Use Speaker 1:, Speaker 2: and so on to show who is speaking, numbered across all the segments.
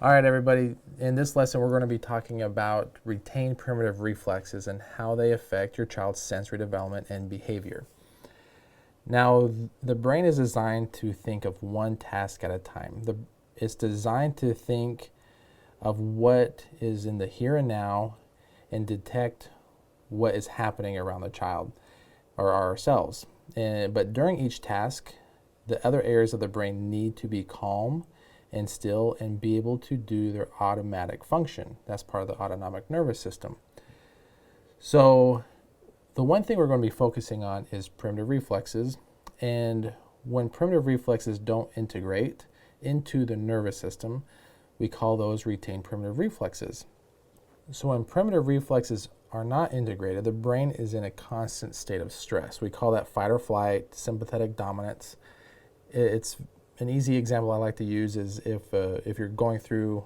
Speaker 1: All right, everybody. In this lesson, we're going to be talking about retained primitive reflexes and how they affect your child's sensory development and behavior. Now, the brain is designed to think of one task at a time. It's designed to think of what is in the here and now and detect what is happening around the child or ourselves. But during each task, the other areas of the brain need to be calm and still and be able to do their automatic function. That's part of the autonomic nervous system. So the one thing we're going to be focusing on is primitive reflexes. And when primitive reflexes don't integrate into the nervous system, we call those retained primitive reflexes. So when primitive reflexes are not integrated, the brain is in a constant state of stress. We call that fight or flight, sympathetic dominance. It's an easy example I like to use is if you're going through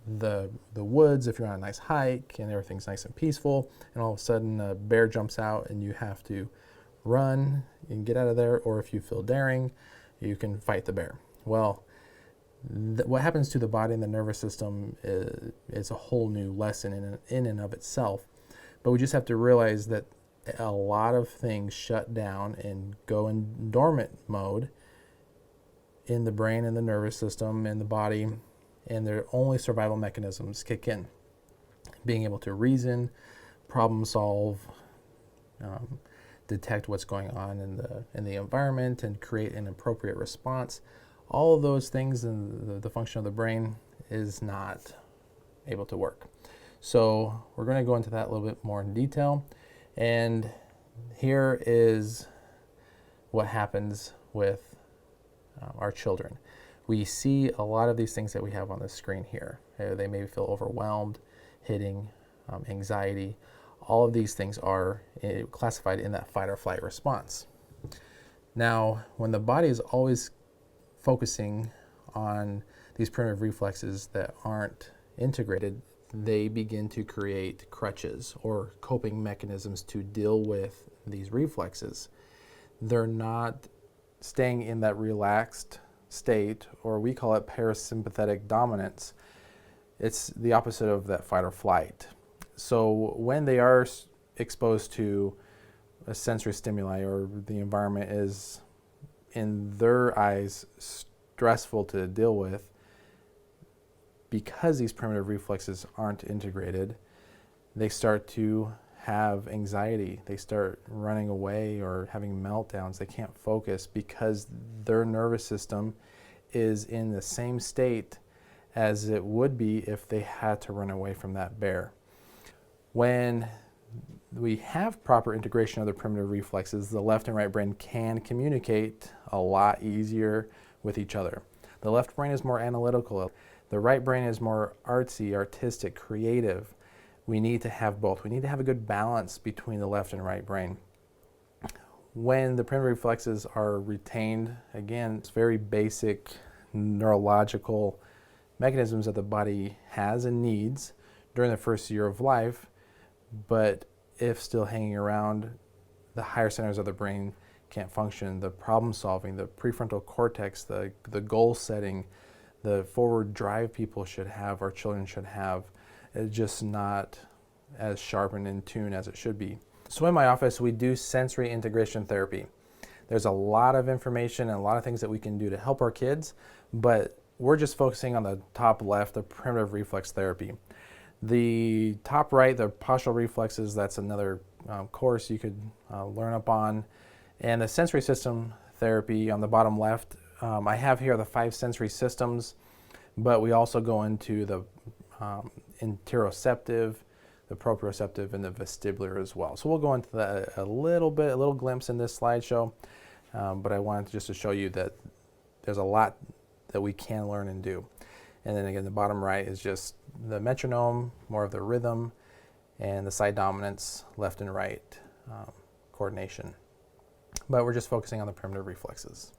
Speaker 1: the woods, if you're on a nice hike and everything's nice and peaceful, and all of a sudden a bear jumps out and you have to run and get out of there, or if you feel daring, you can fight the bear. Well, what happens to the body and the nervous system is a whole new lesson in and of itself. But we just have to realize that a lot of things shut down and go in dormant mode in the brain and the nervous system and the body, and their only survival mechanisms kick in. Being able to reason, problem solve, detect what's going on in the environment and create an appropriate response. All of those things in the function of the brain is not able to work. So we're going to go into that a little bit more in detail. And here is what happens with our children. We see a lot of these things that we have on the screen here. They may feel overwhelmed, hitting, anxiety. All of these things are classified in that fight or flight response. Now, when the body is always focusing on these primitive reflexes that aren't integrated, they begin to create crutches or coping mechanisms to deal with these reflexes. They're not staying in that relaxed state, or we call it parasympathetic dominance. It's the opposite of that fight or flight. So when they are exposed to a sensory stimuli, or the environment is, in their eyes, stressful to deal with, because these primitive reflexes aren't integrated, they start to have anxiety. They start running away or having meltdowns. They can't focus because their nervous system is in the same state as it would be if they had to run away from that bear. When we have proper integration of the primitive reflexes, the left and right brain can communicate a lot easier with each other. The left brain is more analytical. The right brain is more artsy, artistic, creative. We need to have both. We need to have a good balance between the left and right brain. When the primitive reflexes are retained, again, it's very basic neurological mechanisms that the body has and needs during the first year of life, but if still hanging around, the higher centers of the brain can't function. The problem solving, the prefrontal cortex, the goal setting, the forward drive people should have, our children should have, it's just not as sharp and in tune as it should be. So in my office, we do sensory integration therapy. There's a lot of information and a lot of things that we can do to help our kids, but we're just focusing on the top left, the primitive reflex therapy. The top right, the postural reflexes, that's another course you could learn up on. And the sensory system therapy on the bottom left, I have here the 5 sensory systems, but we also go into the interoceptive, the proprioceptive, and the vestibular as well. So we'll go into that a little glimpse in this slideshow, but I wanted just to show you that there's a lot that we can learn and do. And then again, the bottom right is just the metronome, more of the rhythm, and the side dominance, left and right coordination. But we're just focusing on the primitive reflexes.